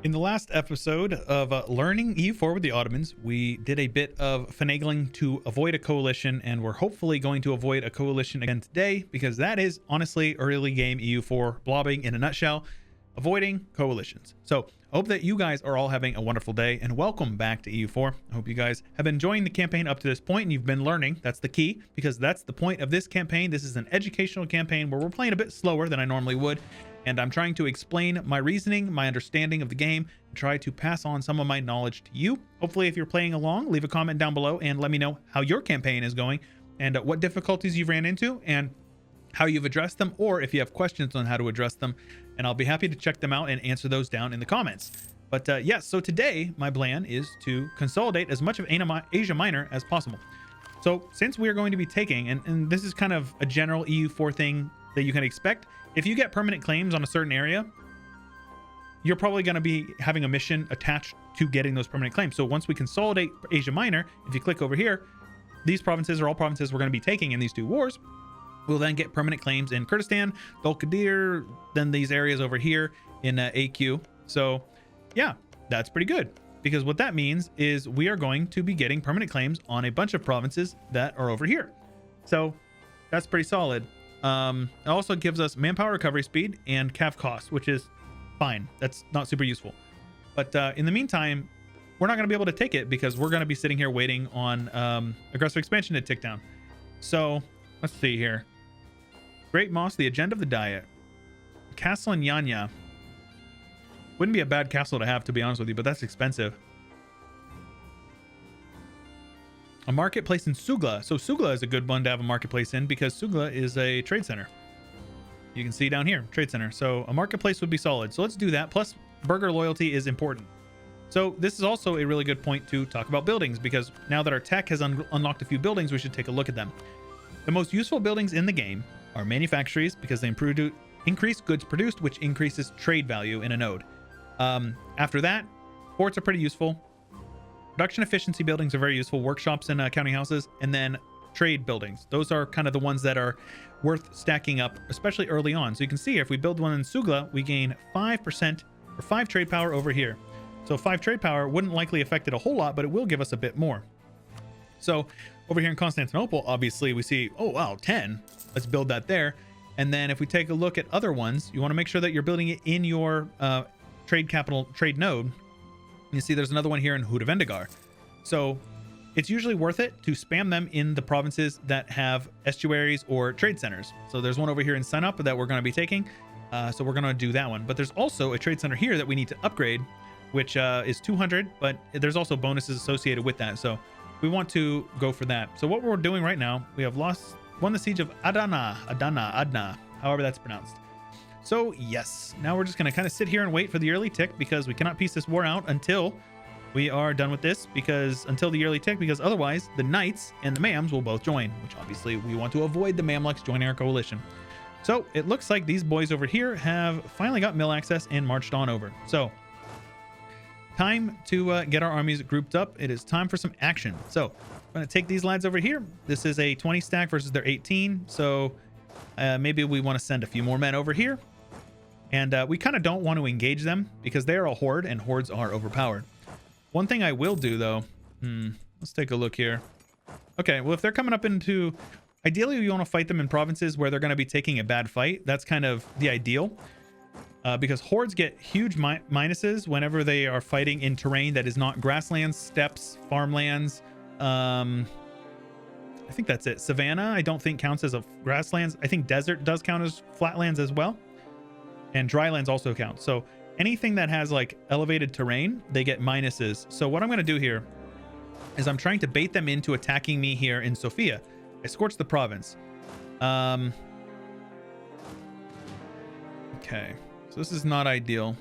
In the last episode of learning EU4 with the Ottomans, we did a bit of finagling to avoid a coalition, and we're hopefully going to avoid a coalition again today, because that is honestly early game EU4 blobbing in a nutshell, avoiding coalitions. So I hope that you guys are all having a wonderful day, and welcome back to EU4. I hope you guys have been enjoying the campaign up to this point and you've been learning. That's the key, because that's the point of this campaign. This is an educational campaign where we're playing a bit slower than I normally would, and I'm trying to explain my reasoning, my understanding of the game, and try to pass on some of my knowledge to you. Hopefully, if you're playing along, leave a comment down below and let me know how your campaign is going and what difficulties you've ran into and how you've addressed them, or if you have questions on how to address them, and I'll be happy to check them out and answer those down in the comments. But yes, so today my plan is to consolidate as much of Asia Minor as possible. So since we are going to be taking, and this is kind of a general EU4 thing that you can expect, if you get permanent claims on a certain area, you're probably going to be having a mission attached to getting those permanent claims. So once we consolidate Asia Minor, if you click over here, these provinces are all provinces we're going to be taking in these two wars. We'll then get permanent claims in Kurdistan, Dul Qadir, then these areas over here in AQ. So yeah, that's pretty good, because what that means is we are going to be getting permanent claims on a bunch of provinces that are over here. So that's pretty solid. It also gives us manpower recovery speed and cav cost, which is fine. That's not super useful. But in the meantime, we're not going to be able to take it because we're going to be sitting here waiting on aggressive expansion to tick down. So let's see here. Great Moss, the agenda of the diet. Castle in Yanya. Wouldn't be a bad castle to have, to be honest with you, but that's expensive. A marketplace in Sugla. So Sugla is a good one to have a marketplace in because Sugla is a trade center. You can see down here, trade center. So a marketplace would be solid. So let's do that. Plus, burger loyalty is important. So this is also a really good point to talk about buildings, because now that our tech has unlocked a few buildings, we should take a look at them. The most useful buildings in the game are manufactories, because they increase goods produced, which increases trade value in a node. After that, ports are pretty useful. Production efficiency buildings are very useful, workshops and counting houses, and then trade buildings. Those are kind of the ones that are worth stacking up, especially early on. So you can see here, if we build one in Sugla, we gain 5% or 5 trade power over here. So 5 trade power wouldn't likely affect it a whole lot, but it will give us a bit more. So over here in Constantinople, obviously we see, oh wow, 10. Let's build that there. And then if we take a look at other ones, you want to make sure that you're building it in your trade node. You see there's another one here in Hudavendigar. So it's usually worth it to spam them in the provinces that have estuaries or trade centers. So there's one over here in Sunup that we're going to be taking. So we're going to do that one. But there's also a trade center here that we need to upgrade, which is 200, but there's also bonuses associated with that. So we want to go for that. So what we're doing right now, we have won the siege of Adana, however that's pronounced. So yes, now we're just going to kind of sit here and wait for the early tick, because we cannot piece this war out until we are done with this, until the early tick, because otherwise the knights and the mams will both join, which obviously we want to avoid the mamluks joining our coalition. So it looks like these boys over here have finally got mill access and marched on over. So time to get our armies grouped up. It is time for some action. So I'm going to take these lads over here. This is a 20 stack versus their 18. So maybe we want to send a few more men over here. And we kind of don't want to engage them because they are a horde, and hordes are overpowered. One thing I will do, though, let's take a look here. Okay, well, if they're coming up into... Ideally, you want to fight them in provinces where they're going to be taking a bad fight. That's kind of the ideal. Because hordes get huge minuses whenever they are fighting in terrain that is not grasslands, steppes, farmlands. I think that's it. Savannah, I don't think counts as a grasslands. I think desert does count as flatlands as well. And drylands also count. So anything that has like elevated terrain, they get minuses. So what I'm going to do here is I'm trying to bait them into attacking me here in Sofia. I scorched the province. Okay. So this is not ideal.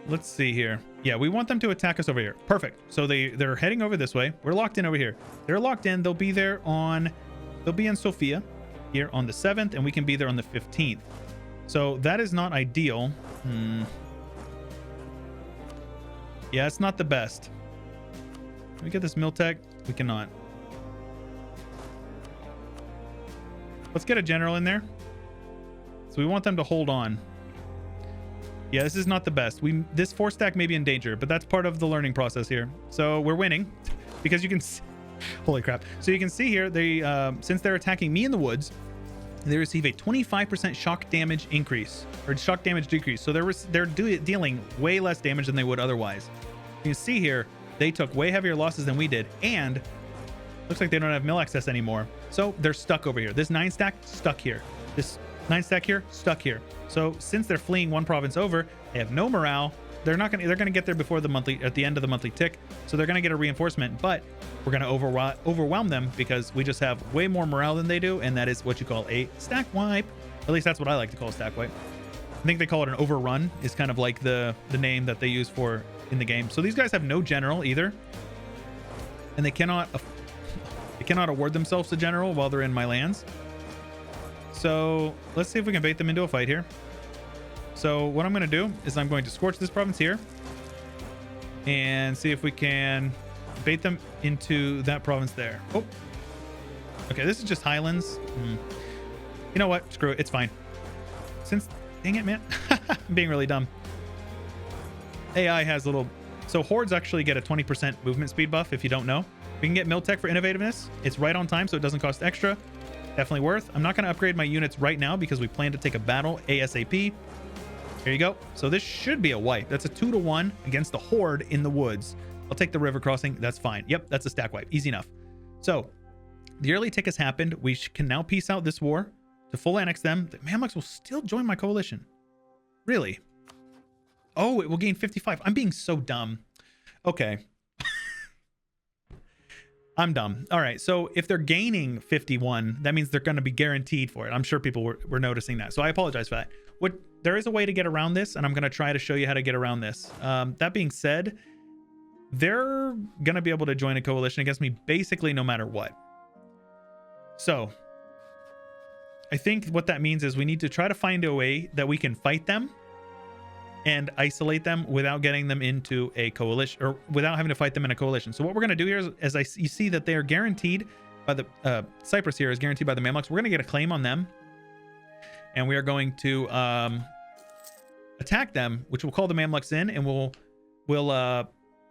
Let's see here. Yeah, we want them to attack us over here. Perfect. So they're heading over this way. We're locked in over here. They're locked in. They'll be in Sofia here on the 7th, and we can be there on the 15th. So that is not ideal. Yeah, it's not the best. Can we get this mill tech? We cannot. Let's get a general in there. So we want them to hold on. Yeah, this is not the best. This 4-stack may be in danger, but that's part of the learning process here. So we're winning because you can holy crap. So you can see here, they since they're attacking me in the woods, they receive a 25% shock damage increase or shock damage decrease. So they're dealing way less damage than they would otherwise. You can see here, they took way heavier losses than we did, and looks like they don't have mill access anymore. So they're stuck over here. This 9-stack stuck here. This 9-stack here stuck here. So since they're fleeing one province over, they have no morale. They're gonna get there before at the end of the monthly tick. So they're gonna get a reinforcement, but we're gonna overwhelm them because we just have way more morale than they do, and that is what you call a stack wipe. At least that's what I like to call a stack wipe. I think they call it an overrun, is kind of like the name that they use for in the game. So these guys have no general either, and they cannot award themselves a general while they're in my lands. So let's see if we can bait them into a fight here. So what I'm going to do is I'm going to scorch this province here and see if we can bait them into that province there. Oh, okay. This is just highlands. You know what? Screw it. It's fine. Dang it, man. I'm being really dumb. AI has so hordes actually get a 20% movement speed buff if you don't know. We can get mill tech for innovativeness. It's right on time, so it doesn't cost extra. Definitely worth. I'm not going to upgrade my units right now because we plan to take a battle ASAP. Here you go. So this should be a wipe. That's a 2-to-1 against the horde in the woods. I'll take the river crossing. That's fine. Yep, that's a stack wipe. Easy enough. So the early tick has happened. We can now peace out this war to full annex them. The Mamluks will still join my coalition. Really? Oh, it will gain 55. I'm being so dumb. Okay. I'm dumb. All right. So if they're gaining 51, that means they're going to be guaranteed for it. I'm sure people were noticing that. So I apologize for that. There is a way to get around this, and I'm going to try to show you how to get around this. That being said, they're going to be able to join a coalition against me basically no matter what. So I think what that means is we need to try to find a way that we can fight them and isolate them without getting them into a coalition, or without having to fight them in a coalition. So what we're going to do here is, you see that they are guaranteed by the Cyprus here is guaranteed by the Mamluks. We're going to get a claim on them, and we are going to attack them, which will call the Mamluks in, and we'll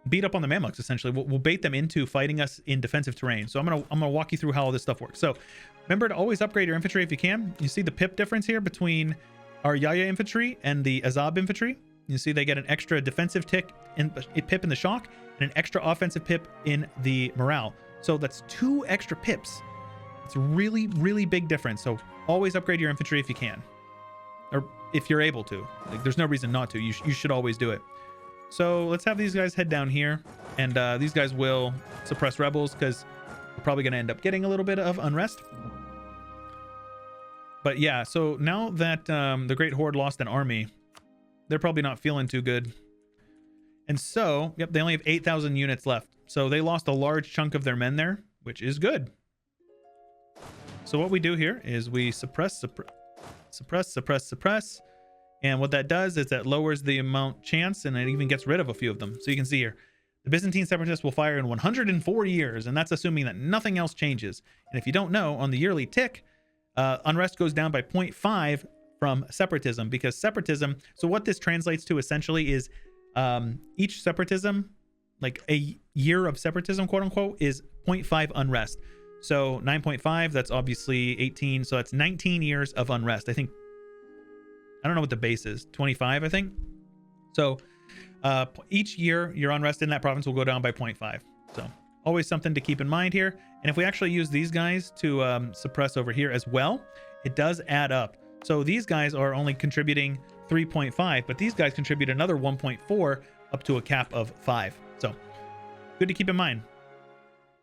beat up on the Mamluks. Essentially, we'll bait them into fighting us in defensive terrain. So I'm gonna walk you through how all this stuff works. So remember to always upgrade your infantry if you can. You see the pip difference here between our Yaya infantry and the Azab infantry. You see they get an extra defensive pip in the shock and an extra offensive pip in the morale. So that's 2 extra pips. It's a really, really big difference. So always upgrade your infantry if you can, or if you're able to. Like, there's no reason not to. You should always do it. So let's have these guys head down here, and these guys will suppress rebels because we're probably going to end up getting a little bit of unrest. But yeah, so now that the Great Horde lost an army, they're probably not feeling too good. And so, yep, they only have 8,000 units left. So they lost a large chunk of their men there, which is good. So what we do here is we suppress. And what that does is that lowers the amount chance, and it even gets rid of a few of them. So you can see here, the Byzantine separatists will fire in 104 years, and that's assuming that nothing else changes. And if you don't know, on the yearly tick, unrest goes down by 0.5 from separatism, because separatism, so what this translates to essentially is each separatism, like a year of separatism, quote unquote, is 0.5 unrest. So 9.5, that's obviously 18. So that's 19 years of unrest. I don't know what the base is, 25, I think. So each year your unrest in that province will go down by 0.5. So always something to keep in mind here. And if we actually use these guys to suppress over here as well, it does add up. So these guys are only contributing 3.5, but these guys contribute another 1.4 up to a cap of 5. So good to keep in mind.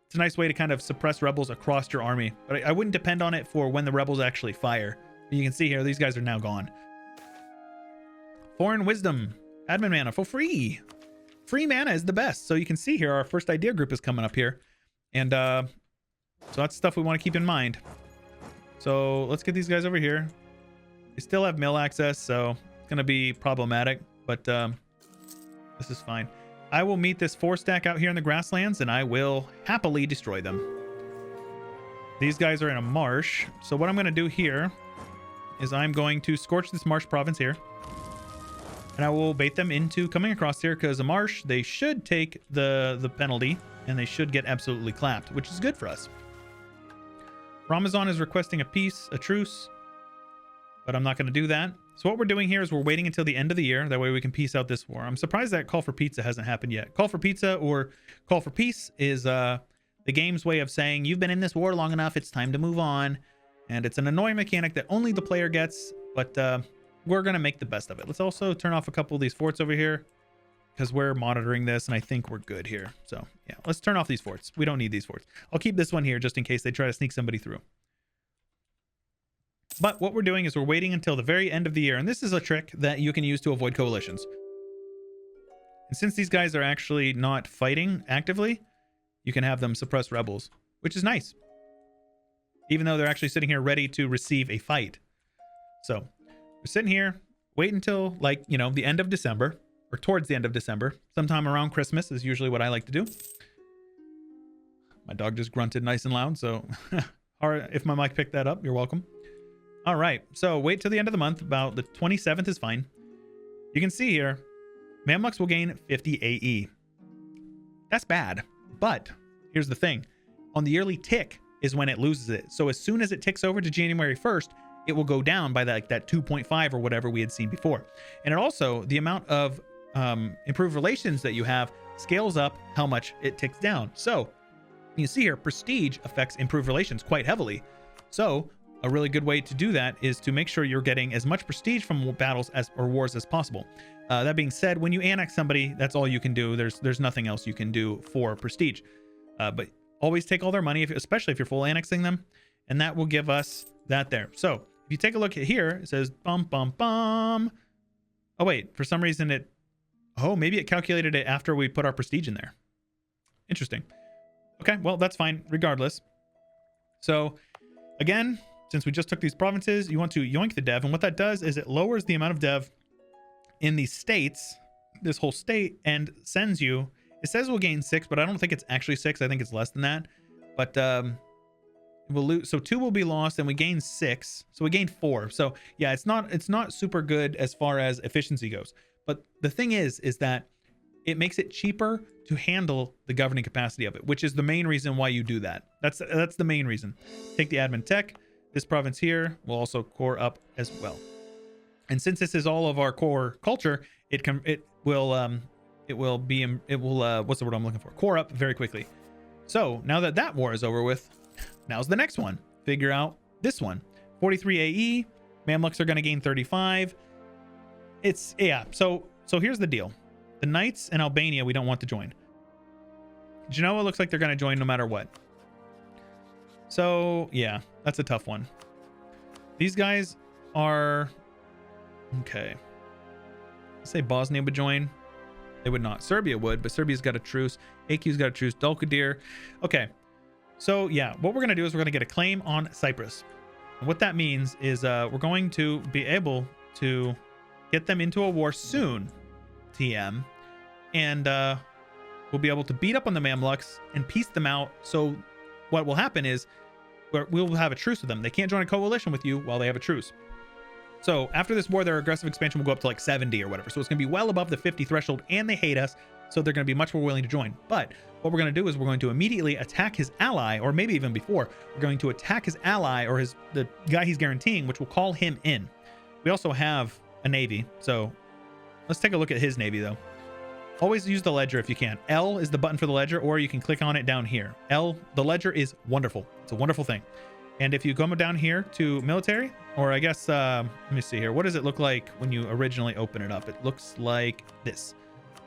It's a nice way to kind of suppress rebels across your army, but I wouldn't depend on it for when the rebels actually fire. You can see here, these guys are now gone. Foreign wisdom, admin mana for free. Free mana is the best. So you can see here, our first idea group is coming up here. And so that's stuff we want to keep in mind. So let's get these guys over here. They still have mill access, so it's going to be problematic, but this is fine. I will meet this 4-stack out here in the grasslands, and I will happily destroy them. These guys are in a marsh. So what I'm going to do here is I'm going to scorch this marsh province here. And I will bait them into coming across here because a marsh, they should take the penalty and they should get absolutely clapped, which is good for us. Ramazan is requesting a truce, but I'm not going to do that. So what we're doing here is we're waiting until the end of the year. That way we can peace out this war. I'm surprised that call for pizza hasn't happened yet. Call for pizza or call for peace is the game's way of saying you've been in this war long enough. It's time to move on. And it's an annoying mechanic that only the player gets, but we're going to make the best of it. Let's also turn off a couple of these forts over here because we're monitoring this and I think we're good here. So yeah, let's turn off these forts. We don't need these forts. I'll keep this one here just in case they try to sneak somebody through. But what we're doing is we're waiting until the very end of the year. And this is a trick that you can use to avoid coalitions. And since these guys are actually not fighting actively, you can have them suppress rebels, which is nice. Even though they're actually sitting here ready to receive a fight. So we're sitting here, wait until like, you know, the end of December or towards the end of December. Sometime around Christmas is usually what I like to do. My dog just grunted nice and loud. So if my mic picked that up, you're welcome. All right, so wait till the end of the month. About the 27th is fine. You can see here, Mamluks will gain 50 AE. That's bad, but here's the thing. On the yearly tick is when it loses it. So as soon as it ticks over to January 1st, it will go down by that 2.5 or whatever we had seen before. And it also, the amount of improved relations that you have scales up how much it ticks down. So you see here, prestige affects improved relations quite heavily. So a really good way to do that is to make sure you're getting as much prestige from battles or wars as possible. That being said, when you annex somebody, that's all you can do. There's nothing else you can do for prestige. But always take all their money, especially if you're full annexing them, and that will give us that there. So if you take a look at here, it says bum bum bum. Oh wait, for some reason maybe it calculated it after we put our prestige in there. Interesting. Okay, well that's fine regardless. So again, since we just took these provinces, you want to yoink the dev. And what that does is it lowers the amount of dev in these states, this whole state, and sends you, it says we'll gain 6, but I don't think it's actually 6. I think it's less than that. But we'll lose. So 2 will be lost and we gain 6. So we gain 4. So yeah, it's not super good as far as efficiency goes. But the thing is that it makes it cheaper to handle the governing capacity of it, which is the main reason why you do that. That's the main reason. Take the admin tech. This province here will also core up as well. And since this is all of our core culture, it will what's the word I'm looking for? Core up very quickly. So now that war is over with, now's the next one. Figure out this one. 43 AE, Mamluks are going to gain 35. So here's the deal. The Knights in Albania we don't want to join. Genoa looks like they're going to join no matter what. So yeah, that's a tough one. These guys are okay. Let's say Bosnia would join. They would not. Serbia would, but Serbia's got a truce. AQ's got a truce. Dulkadir. Okay. So yeah, what we're going to do is we're going to get a claim on Cyprus. And what that means is we're going to be able to get them into a war soon, TM, and we'll be able to beat up on the Mamluks and piece them out. So what will happen is we'll have a truce with them. They can't join a coalition with you while they have a truce. So after this war, their aggressive expansion will go up to like 70 or whatever. So it's going to be well above the 50 threshold, and they hate us. So they're going to be much more willing to join. But what we're going to do is we're going to immediately attack his ally, or maybe even before. We're going to attack his ally or the guy he's guaranteeing, which will call him in. We also have a navy. So let's take a look at his navy though. Always use the ledger if you can. L is the button for the ledger, or you can click on it down here. The ledger is wonderful. It's a wonderful thing. And if you come down here to military, or I guess, let me see here. What does it look like when you originally open it up? It looks like this.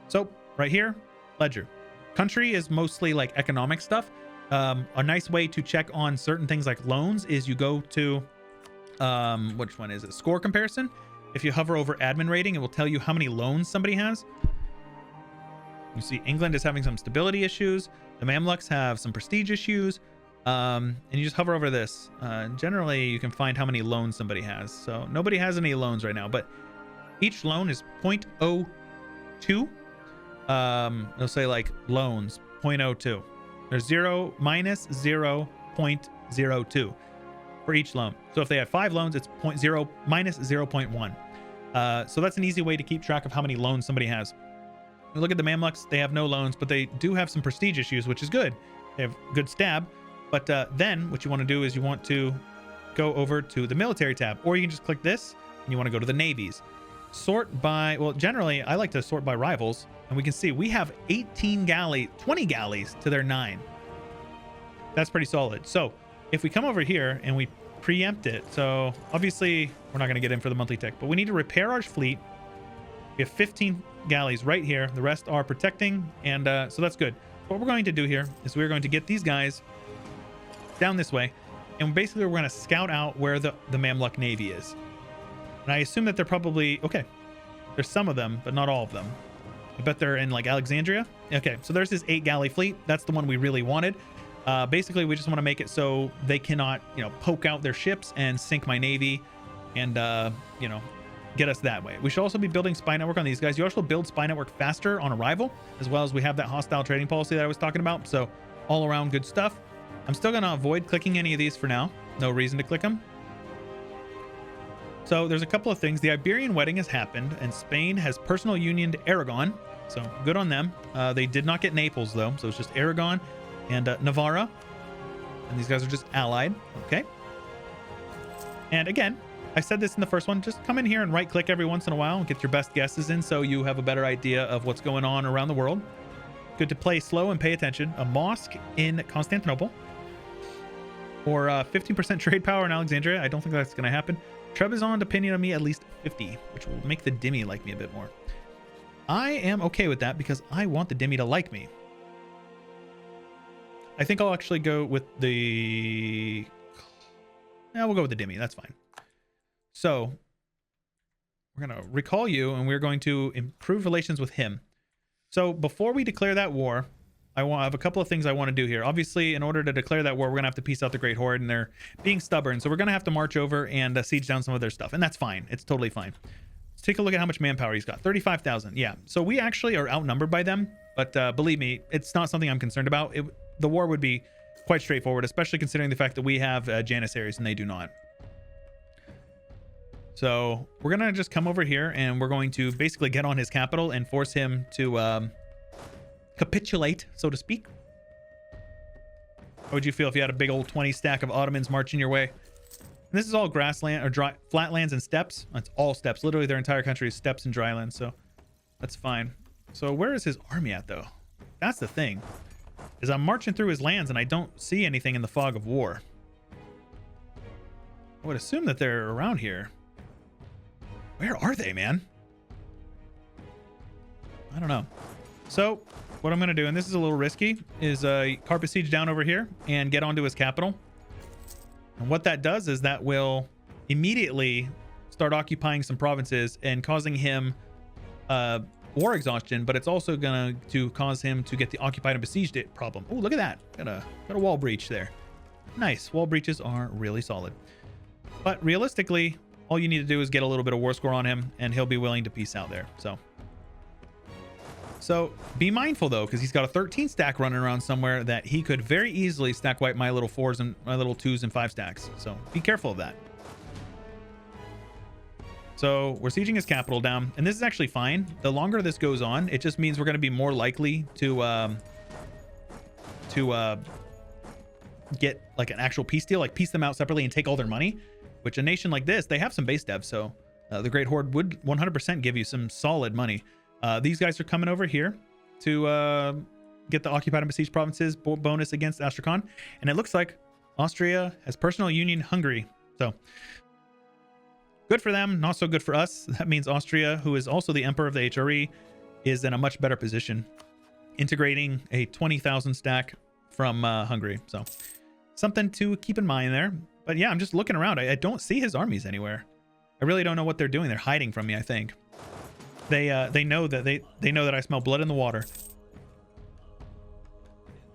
So right here, ledger. Country is mostly like economic stuff. A nice way to check on certain things like loans is you go to, which one is it? Score comparison. If you hover over admin rating, it will tell you how many loans somebody has. You see England is having some stability issues. The Mamluks have some prestige issues. And you just hover over this. Generally, you can find how many loans somebody has. So nobody has any loans right now, but each loan is 0.02. They'll say like loans 0.02. There's 0 minus 0.02 for each loan. So if they have 5 loans, it's 0.0 minus 0.1. So that's an easy way to keep track of how many loans somebody has. We look at the Mamluks, they have no loans, but they do have some prestige issues, which is good. They have good stab. But then what you want to do is you want to go over to the military tab, or you can just click this and you want to go to the navies. Sort by, well, generally I like to sort by rivals, and we can see we have 20 galleys to their 9. That's pretty solid. So if we come over here and we preempt it, so obviously we're not going to get in for the monthly tech, but we need to repair our fleet. We have 15 galleys right here. The rest are protecting, and so that's good. What we're going to do here is we're going to get these guys down this way, and basically we're going to scout out where the Mamluk Navy is. And I assume that they're probably, okay, there's some of them, but not all of them. I bet they're in like Alexandria. Okay, so there's this 8 galley fleet. That's the one we really wanted. Basically, we just want to make it so they cannot, poke out their ships and sink my navy and, get us that way. We should also be building spy network on these guys. You also build spy network faster on arrival, as well as we have that hostile trading policy that I was talking about. So all around good stuff. I'm still going to avoid clicking any of these for now. No reason to click them. So there's a couple of things. The Iberian wedding has happened, and Spain has personal union to Aragon. So good on them. They did not get Naples, though. So it's just Aragon and Navarra. And these guys are just allied. Okay. And again, I said this in the first one. Just come in here and right-click every once in a while and get your best guesses in so you have a better idea of what's going on around the world. Good to play slow and pay attention. A mosque in Constantinople. Or 15% trade power in Alexandria. I don't think that's going to happen. Trebizond opinion of me at least 50, which will make the Dhimmi like me a bit more. I am okay with that because I want the Dhimmi to like me. I think I'll actually go with the... Yeah, we'll go with the Dhimmi. That's fine. So we're going to recall you, and we're going to improve relations with him. So before we declare that war, I have a couple of things I want to do here. Obviously, in order to declare that war, we're going to have to peace out the Great Horde, and they're being stubborn. So we're going to have to march over and siege down some of their stuff. And that's fine. It's totally fine. Let's take a look at how much manpower he's got. 35,000. Yeah. So we actually are outnumbered by them. But believe me, it's not something I'm concerned about. The war would be quite straightforward, especially considering the fact that we have Janissaries and they do not. So we're going to just come over here, and we're going to basically get on his capital and force him to... capitulate, so to speak. How would you feel if you had a big old 20 stack of Ottomans marching your way? And this is all grassland or dry flatlands and steppes. That's all steppes. Literally their entire country is steppes and drylands, so that's fine. So where is his army at, though? That's the thing. Is I'm marching through his lands and I don't see anything in the fog of war. I would assume that they're around here. Where are they, man? I don't know. So what I'm going to do, and this is a little risky, is carpet siege down over here and get onto his capital. And what that does is that will immediately start occupying some provinces and causing him war exhaustion, but it's also going to cause him to get the occupied and besieged problem. Oh, look at that. Got a wall breach there. Nice. Wall breaches are really solid. But realistically, all you need to do is get a little bit of war score on him, and he'll be willing to peace out there. So be mindful, though, because he's got a 13 stack running around somewhere that he could very easily stack wipe my little 4s and my little 2s and 5 stacks. So be careful of that. So we're sieging his capital down, and this is actually fine. The longer this goes on, it just means we're going to be more likely to get like an actual peace deal, like piece them out separately and take all their money, which a nation like this, they have some base dev. So the Great Horde would 100% give you some solid money. These guys are coming over here to get the occupied and besieged provinces bonus against Astrakhan. And it looks like Austria has personal union Hungary. So good for them, not so good for us. That means Austria, who is also the emperor of the HRE, is in a much better position, integrating a 20,000 stack from Hungary. So something to keep in mind there. But yeah, I'm just looking around. I don't see his armies anywhere. I really don't know what they're doing. They're hiding from me, I think. They know that they know that I smell blood in the water.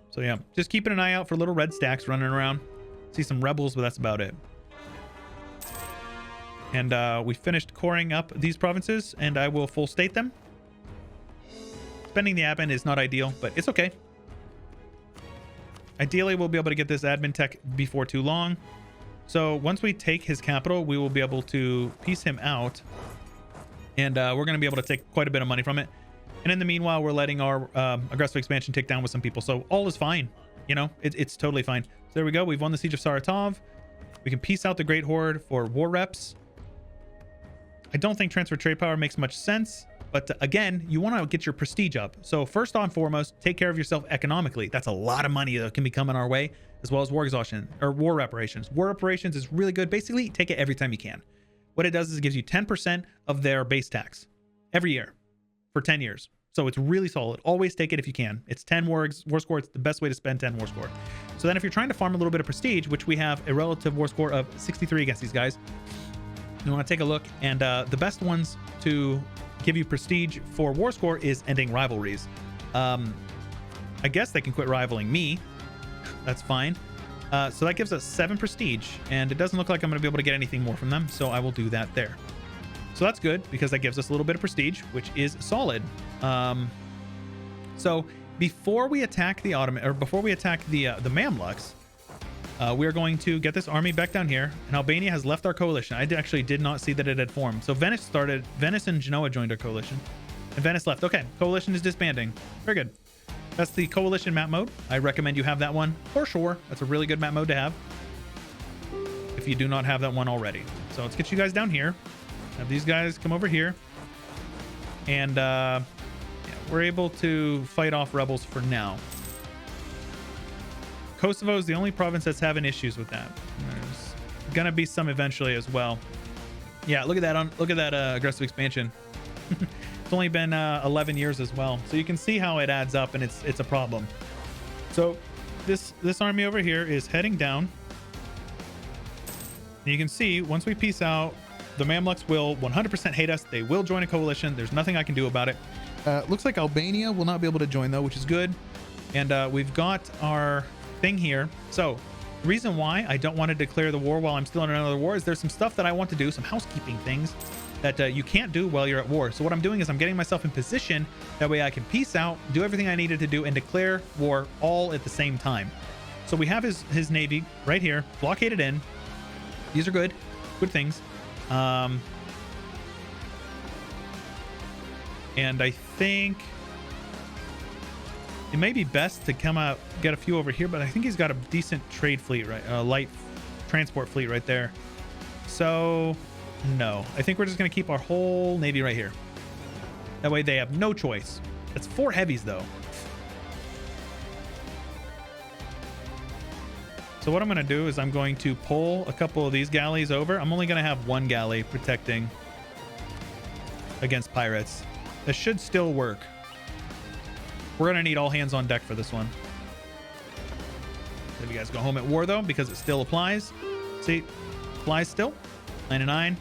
So yeah, just keeping an eye out for little red stacks running around. See some rebels, but that's about it. And we finished coring up these provinces, and I will full state them. Spending the admin is not ideal, but it's okay. Ideally, we'll be able to get this admin tech before too long. So once we take his capital, we will be able to piece him out And we're going to be able to take quite a bit of money from it. And in the meanwhile, we're letting our aggressive expansion tick down with some people. So all is fine. You know, it's totally fine. So there we go. We've won the Siege of Saratov. We can peace out the Great Horde for war reps. I don't think transfer trade power makes much sense. But again, you want to get your prestige up. So first and foremost, take care of yourself economically. That's a lot of money that can be coming our way, as well as war exhaustion or war reparations. War reparations is really good. Basically, take it every time you can. What it does is it gives you 10% of their base tax every year for 10 years. So it's really solid. Always take it if you can. It's 10 war score. It's the best way to spend 10 war score. So then if you're trying to farm a little bit of prestige, which we have a relative war score of 63 against these guys, you want to take a look. And the best ones to give you prestige for war score is ending rivalries. I guess they can quit rivaling me. That's fine. So that gives us 7 prestige, and it doesn't look like I'm going to be able to get anything more from them, so I will do that there. So that's good because that gives us a little bit of prestige, which is solid. So before we attack the Ottoman, or before we attack the Mamluks, we are going to get this army back down here, and Albania has left our coalition. I actually did not see that it had formed. So Venice and Genoa joined our coalition, and Venice left. Okay, coalition is disbanding. Very good. That's the coalition map mode. I recommend you have that one for sure. That's a really good map mode to have if you do not have that one already. So let's get you guys down here. Have these guys come over here, and yeah, we're able to fight off rebels for now. Kosovo is the only province that's having issues with that. There's gonna be some eventually as well. Yeah, look at that. Look at that aggressive expansion. It's only been 11 years as well, so you can see how it adds up, and it's a problem. So this army over here is heading down, and you can see once we peace out, the Mamluks will 100% hate us. They will join a coalition. There's nothing I can do about it. Looks like Albania will not be able to join though, which is good. And we've got our thing here. So the reason why I don't want to declare the war while I'm still in another war is there's some stuff that I want to do, some housekeeping things that you can't do while you're at war. So what I'm doing is I'm getting myself in position. That way I can peace out, do everything I needed to do, and declare war all at the same time. So we have his navy right here, blockaded in. These are good things. And I think it may be best to come out, get a few over here, but I think he's got a decent trade fleet, right? A light transport fleet right there. So no, I think we're just going to keep our whole navy right here. That way they have no choice. That's 4 heavies though. So what I'm going to do is I'm going to pull a couple of these galleys over. I'm only going to have 1 galley protecting against pirates. This should still work. We're going to need all hands on deck for this one. If you guys go home at war though, because it still applies. See, applies still. 9 and 9.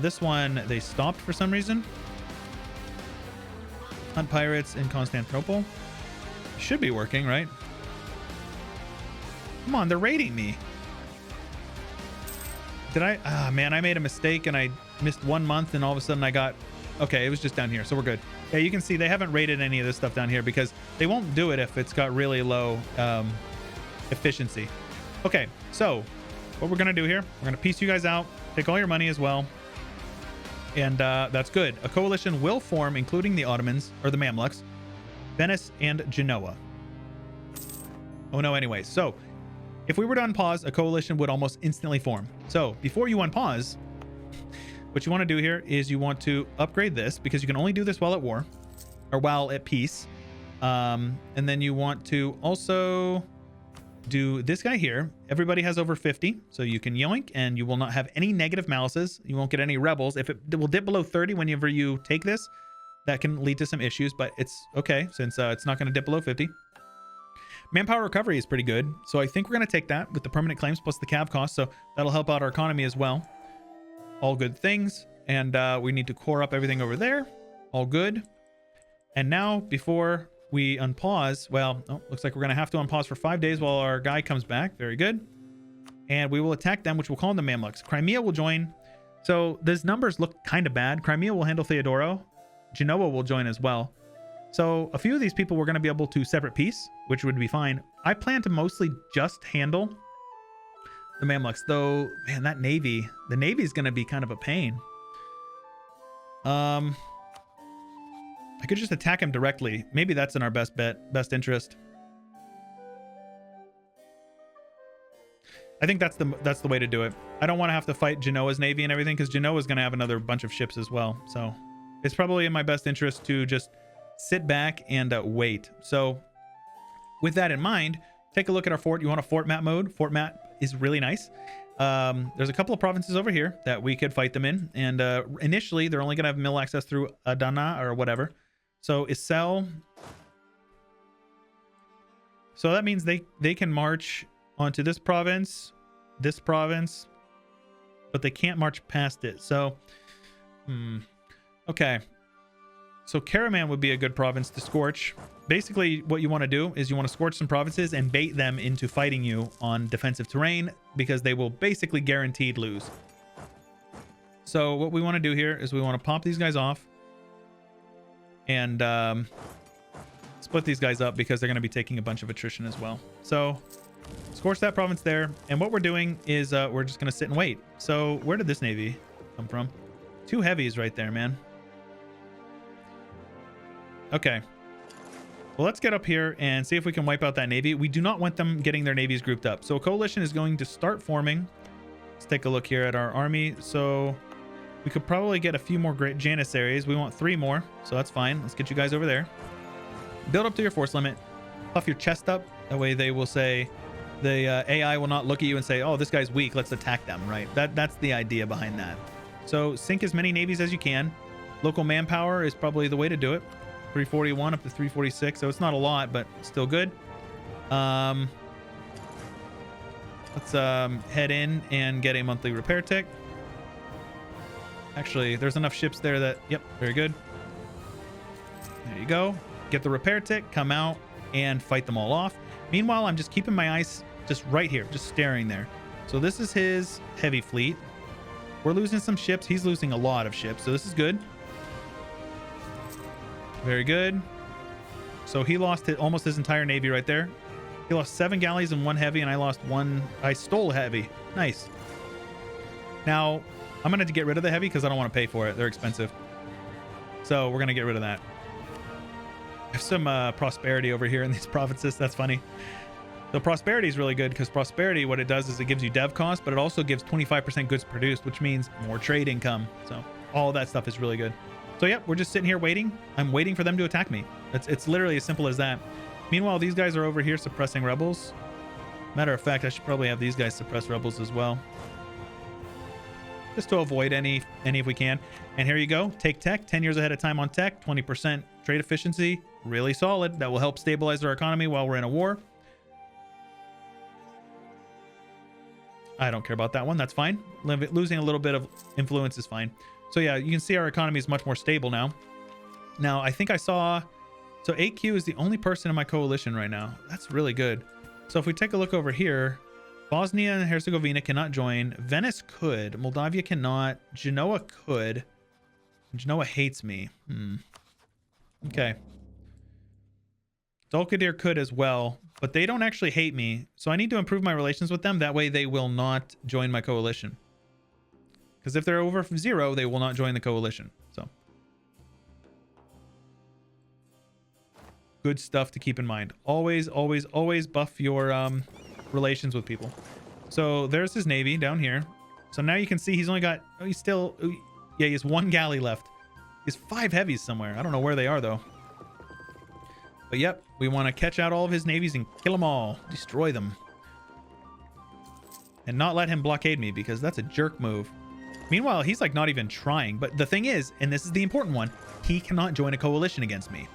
This one they stopped for some reason. Hunt pirates in Constantinople. Should be working, right? Come on, they're raiding me. Did I? Ah, man, I made a mistake and I missed 1 month, and all of a sudden I got. Okay, it was just down here, so we're good. Yeah, you can see they haven't rated any of this stuff down here because they won't do it if it's got really low efficiency. Okay, so what we're gonna do here, we're gonna piece you guys out, take all your money as well, and that's good. A coalition will form, including the Ottomans or the Mamluks, Venice, and Genoa. Oh no, anyway, so if we were to unpause, a coalition would almost instantly form. So before you unpause, what you want to do here is you want to upgrade this, because you can only do this while at war or while at peace. And then you want to also do this guy here. Everybody has over 50, so you can yoink, and you will not have any negative malices. You won't get any rebels. If it will dip below 30 whenever you take this, that can lead to some issues, but it's okay since it's not going to dip below 50. Manpower recovery is pretty good, so I think we're going to take that with the permanent claims plus the cav cost, so that'll help out our economy as well. All good things. And we need to core up everything over there. All good. And now, before we unpause, well, oh, looks like we're going to have to unpause for 5 days while our guy comes back. Very good. And we will attack them, which we'll call them the Mamluks. Crimea will join. So those numbers look kind of bad. Crimea will handle Theodoro. Genoa will join as well. So a few of these people we're going to be able to separate peace, which would be fine. I plan to mostly just handle the Mamluks, though. Man, that navy, the navy is going to be kind of a pain. I could just attack him directly. Maybe that's in our best interest. I think that's the way to do it. I don't want to have to fight Genoa's navy and everything, because Genoa's going to have another bunch of ships as well. So it's probably in my best interest to just sit back and wait. So with that in mind, take a look at our fort. You want a fort map mode? Fort map is really nice. There's a couple of provinces over here that we could fight them in, and initially they're only going to have mill access through Adana or whatever. So Isel. So that means they can march onto this province, but they can't march past it. So okay, so Karaman would be a good province to scorch. Basically what you want to do is you want to scorch some provinces and bait them into fighting you on defensive terrain, because they will basically guaranteed lose. So what we want to do here is we want to pop these guys off and split these guys up, because they're going to be taking a bunch of attrition as well. So scorch that province there, and what we're doing is we're just going to sit and wait. So where did this navy come from? 2 heavies right there, man. Okay, well, let's get up here and see if we can wipe out that navy. We do not want them getting their navies grouped up, so a coalition is going to start forming. Let's take a look here at our army. So we could probably get a few more great Janissaries. We want 3 more, so that's fine. Let's get you guys over there. Build up to your force limit. Puff your chest up. That way they will say, the AI will not look at you and say, oh, this guy's weak, let's attack them, right? That's the idea behind that. So sink as many navies as you can. Local manpower is probably the way to do it. 341 up to 346, so it's not a lot, but still good. Let's head in and get a monthly repair tick. Actually, there's enough ships there that, yep, very good. There you go. Get the repair tick, come out, and fight them all off. Meanwhile, I'm just keeping my eyes just right here, just staring there. So this is his heavy fleet. We're losing some ships. He's losing a lot of ships, so this is good. Very good. So he lost almost his entire navy right there. He lost 7 galleys and 1 heavy, and I lost 1. I stole heavy. Nice. Now, I'm going to get rid of the heavy because I don't want to pay for it. They're expensive. So we're going to get rid of that. I have some prosperity over here in these provinces. That's funny. So prosperity is really good, because prosperity, what it does is it gives you dev cost, but it also gives 25% goods produced, which means more trade income. So all of that stuff is really good. So yep, we're just sitting here waiting. I'm waiting for them to attack me. It's literally as simple as that. Meanwhile, these guys are over here suppressing rebels. Matter of fact, I should probably have these guys suppress rebels as well, just to avoid any if we can. And here you go. Take tech. 10 years ahead of time on tech. 20% trade efficiency. Really solid. That will help stabilize our economy while we're in a war. I don't care about that one. That's fine. Losing a little bit of influence is fine. So yeah, you can see our economy is much more stable now. Now, I think I saw... So AQ is the only person in my coalition right now. That's really good. So if we take a look over here, Bosnia and Herzegovina cannot join. Venice could. Moldavia cannot. Genoa could. Genoa hates me. Okay. Dulkadir could as well, but they don't actually hate me. So I need to improve my relations with them. That way they will not join my coalition. Because if they're over 0, they will not join the coalition. So good stuff to keep in mind. Always, always, always buff your relations with people. So there's his navy down here. So now you can see he's only got... Oh, he's still... Oh, yeah, he has 1 galley left. He has 5 heavies somewhere. I don't know where they are, though. But yep, we want to catch out all of his navies and kill them all. Destroy them. And not let him blockade me, because that's a jerk move. Meanwhile, he's like not even trying. But the thing is, and this is the important one, he cannot join a coalition against me.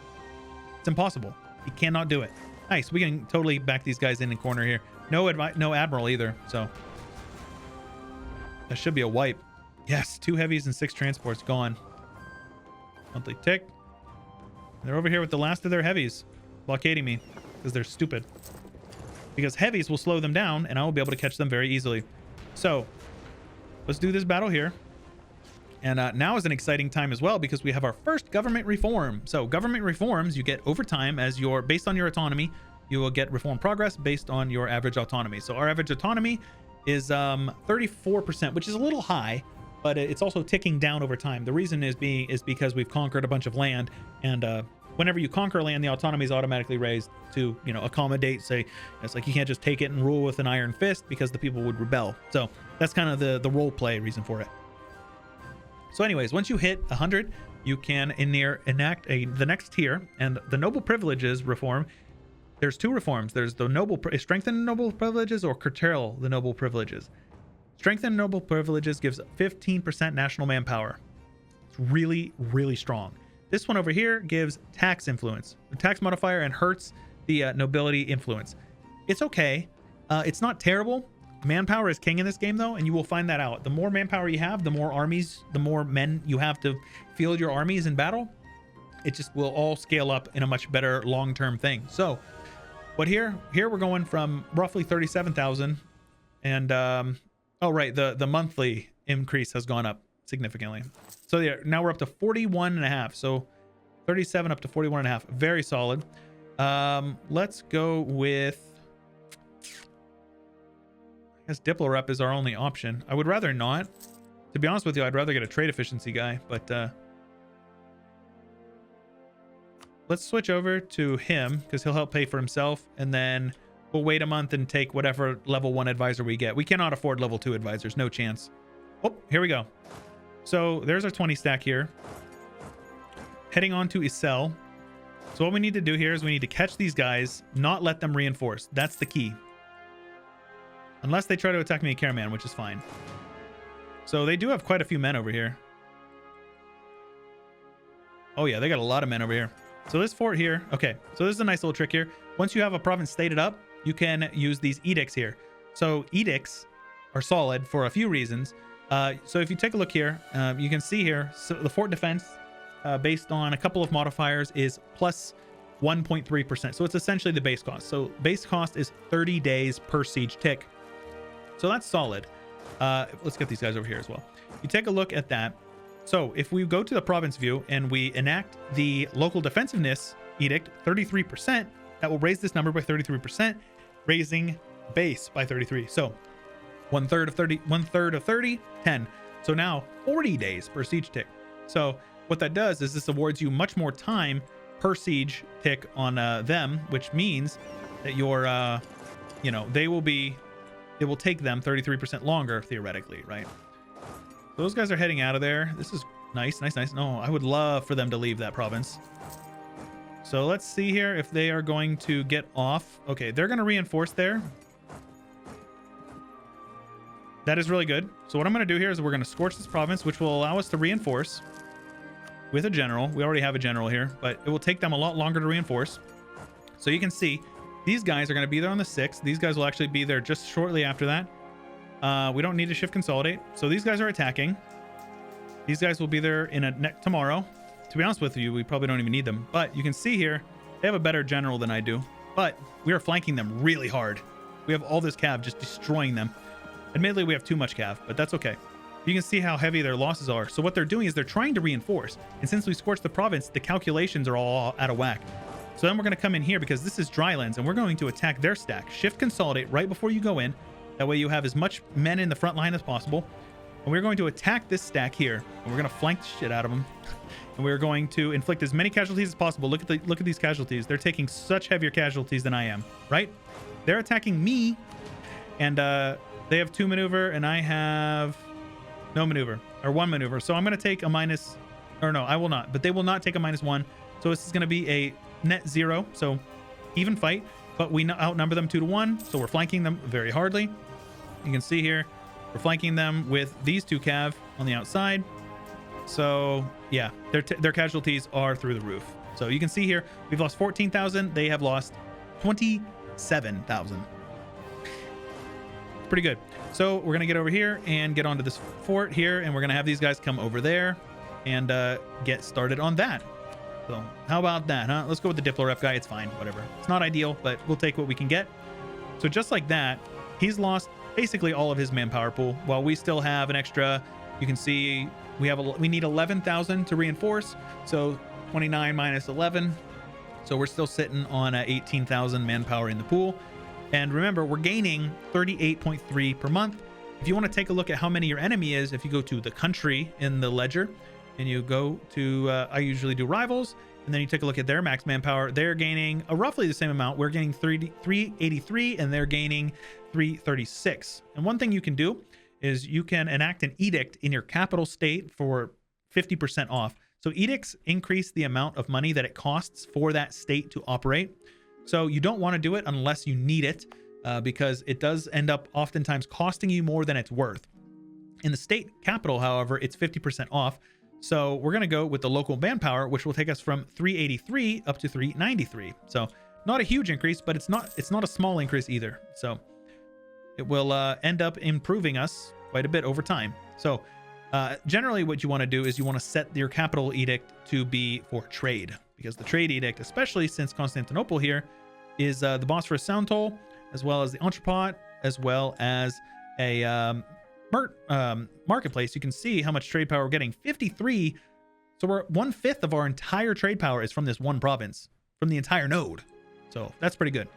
It's impossible. He cannot do it. Nice. We can totally back these guys in the corner here. No admiral either. So that should be a wipe. Yes, 2 heavies and 6 transports gone. Monthly tick. They're over here with the last of their heavies, blockading me because they're stupid. Because heavies will slow them down, and I will be able to catch them very easily. So let's do this battle here. And now is an exciting time as well, because we have our first government reform. So government reforms you get over time as your, based on your autonomy, you will get reform progress based on your average autonomy. So our average autonomy is 34%, which is a little high, but it's also ticking down over time. The reason is because we've conquered a bunch of land, and whenever you conquer land, the autonomy is automatically raised to, you know, accommodate. Say, it's like you can't just take it and rule with an iron fist because the people would rebel. So that's kind of the role play reason for it. So anyways, once you hit 100, you can enact the next tier, and the noble privileges reform. There's two reforms. There's the strengthen noble privileges or curtail the noble privileges. Strengthen noble privileges gives 15% national manpower. It's really, really strong. This one over here gives tax influence, the tax modifier, and hurts the nobility influence. It's okay. It's not terrible. Manpower is king in this game, though, and you will find that out. The more manpower you have, the more armies, the more men you have to field your armies in battle. It just will all scale up in a much better long-term thing. So, what here we're going from roughly 37,000, and oh right, the monthly increase has gone up significantly. So yeah, now we're up to 41.5. So 37 up to 41.5. Very solid. Let's go with, I guess Diplo rep is our only option. I would rather not. To be honest with you, I'd rather get a trade efficiency guy, but let's switch over to him because he'll help pay for himself, and then we'll wait a month and take whatever level 1 advisor we get. We cannot afford level 2 advisors, no chance. Oh, here we go. So there's our 20 stack here. Heading on to Isel. So what we need to do here is we need to catch these guys, not let them reinforce. That's the key. Unless they try to attack me a caravan, which is fine. So they do have quite a few men over here. Oh yeah, they got a lot of men over here. So this fort here, okay, so this is a nice little trick here. Once you have a province stated up, you can use these edicts here. So edicts are solid for a few reasons. So if you take a look here, you can see here, so the fort defense based on a couple of modifiers is plus 1.3%. So it's essentially the base cost. So base cost is 30 days per siege tick. So that's solid. Let's get these guys over here as well. You take a look at that. So if we go to the province view and we enact the local defensiveness edict 33%, that will raise this number by 33%, raising base by 33. So one third of 30, 10. So now 40 days per siege tick. So what that does is this awards you much more time per siege tick on them, which means that your, you know, it will take them 33% longer theoretically, right? So those guys are heading out of there. This is nice. No, I would love for them to leave that province. So let's see here if they are going to get off. Okay, they're going to reinforce there. That is really good. So what I'm going to do here is we're going to scorch this province, which will allow us to reinforce with a general. We already have a general here, but it will take them a lot longer to reinforce. So you can see these guys are going to be there on the 6th. These guys will actually be there just shortly after that. We don't need to shift consolidate. So these guys are attacking. These guys will be there in tomorrow. To be honest with you, we probably don't even need them. But you can see here, they have a better general than I do. But we are flanking them really hard. We have all this cav just destroying them. Admittedly, we have too much cav, but that's okay. You can see how heavy their losses are. So what they're doing is they're trying to reinforce. And since we scorched the province, the calculations are all out of whack. So then we're going to come in here because this is drylands, and we're going to attack their stack. Shift consolidate right before you go in. That way you have as much men in the front line as possible. And we're going to attack this stack here, and we're going to flank the shit out of them. And we're going to inflict as many casualties as possible. Look at these casualties. They're taking such heavier casualties than I am, right? They're attacking me, and they have 2 maneuver, and I have no maneuver, or 1 maneuver. So I'm going to take a minus, or no, I will not, but they will not take a -1. So this is going to be a net 0. So even fight, but we outnumber them 2 to 1. So we're flanking them very hardly. You can see here, we're flanking them with these 2 cav on the outside. So yeah, their casualties are through the roof. So you can see here, we've lost 14,000. They have lost 27,000. Pretty good. So we're going to get over here and get onto this fort here, and we're going to have these guys come over there and get started on that. So how about that, huh? Let's go with the Diplo rep guy. It's fine, whatever. It's not ideal, but we'll take what we can get. So just like that, he's lost basically all of his manpower pool, while we still have an extra. You can see we need 11,000 to reinforce. So 29 minus 11. So we're still sitting on 18,000 manpower in the pool. And remember, we're gaining 38.3 per month. If you want to take a look at how many your enemy is, if you go to the country in the ledger and you go to, I usually do rivals, and then you take a look at their max manpower, they're gaining roughly the same amount. We're gaining 383 and they're gaining 336. And one thing you can do is you can enact an edict in your capital state for 50% off. So edicts increase the amount of money that it costs for that state to operate. So you don't want to do it unless you need it, because it does end up oftentimes costing you more than it's worth. In the state capital, however, it's 50% off. So we're going to go with the local manpower, which will take us from 383 up to 393. So not a huge increase, but it's not a small increase either. So it will end up improving us quite a bit over time. So generally what you want to do is you want to set your capital edict to be for trade, because the trade edict, especially since Constantinople here is the Bosphorus Sound Toll, as well as the entrepot, as well as a marketplace. You can see how much trade power we're getting. 53. So we're 1/5 of our entire trade power is from this one province, from the entire node. So that's pretty good.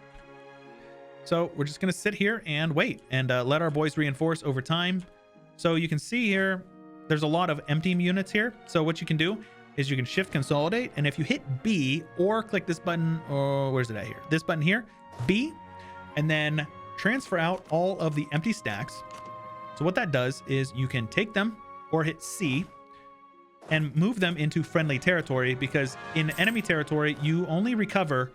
So we're just going to sit here and wait and let our boys reinforce over time. So you can see here, there's a lot of empty units here. So what you can do is you can shift consolidate. And if you hit B or click this button, or where's it at here? This button here, B, and then transfer out all of the empty stacks. So what that does is you can take them or hit C and move them into friendly territory, because in enemy territory, you only recover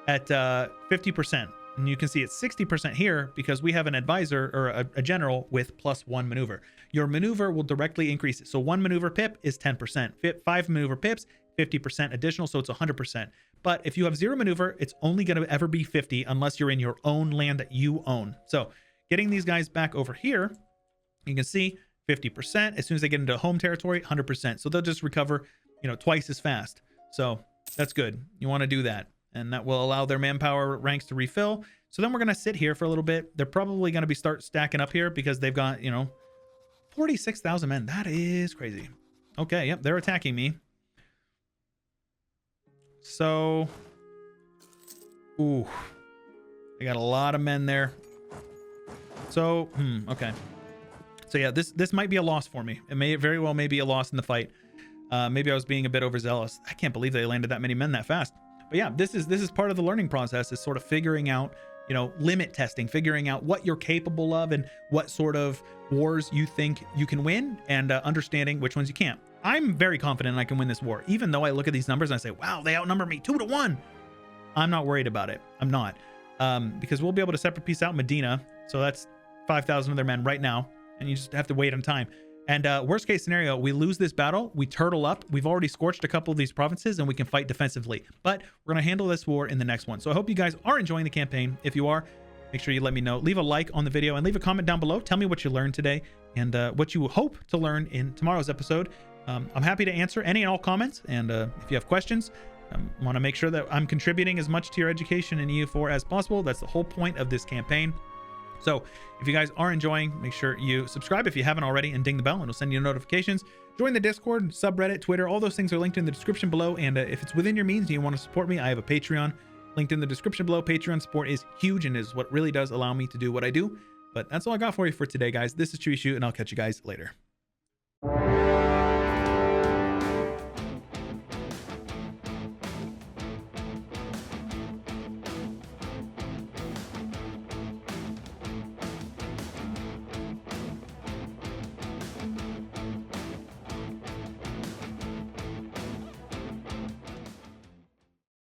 at 50%. And you can see it's 60% here because we have an advisor or a general with +1 maneuver. Your maneuver will directly increase it. So 1 maneuver pip is 10%. 5 maneuver pips, 50% additional. So it's 100%. But if you have 0 maneuver, it's only going to ever be 50 unless you're in your own land that you own. So getting these guys back over here, you can see 50%. As soon as they get into home territory, 100%. So they'll just recover, twice as fast. So that's good. You want to do that. And that will allow their manpower ranks to refill. So then we're going to sit here for a little bit. They're probably going to start stacking up here because they've got, 46,000 men. That is crazy. Okay, yep, they're attacking me. So, ooh, they got a lot of men there. So, okay. So yeah, this might be a loss for me. It may very well be a loss in the fight. Maybe I was being a bit overzealous. I can't believe they landed that many men that fast. But yeah, this is part of the learning process, is sort of figuring out, limit testing, figuring out what you're capable of and what sort of wars you think you can win, and understanding which ones you can't. I'm very confident I can win this war, even though I look at these numbers and I say, wow, they outnumber me 2-1. I'm not worried about it. I'm not, because we'll be able to separate piece out Medina. So that's 5,000 of their men right now, and you just have to wait on time. And worst case scenario, we lose this battle, we turtle up. We've already scorched a couple of these provinces and we can fight defensively. But we're going to handle this war in the next one. So I hope you guys are enjoying the campaign. If you are, make sure you let me know. Leave a like on the video and leave a comment down below. Tell me what you learned today and what you hope to learn in tomorrow's episode. I'm happy to answer any and all comments. And if you have questions, I want to make sure that I'm contributing as much to your education in EU4 as possible. That's the whole point of this campaign. So if you guys are enjoying, make sure you subscribe if you haven't already and ding the bell, and it'll send you notifications. Join the Discord, subreddit, Twitter, all those things are linked in the description below. And if it's within your means and you want to support me, I have a Patreon linked in the description below. Patreon support is huge and is what really does allow me to do what I do. But that's all I got for you for today, guys. This is Chewyshoot, and I'll catch you guys later.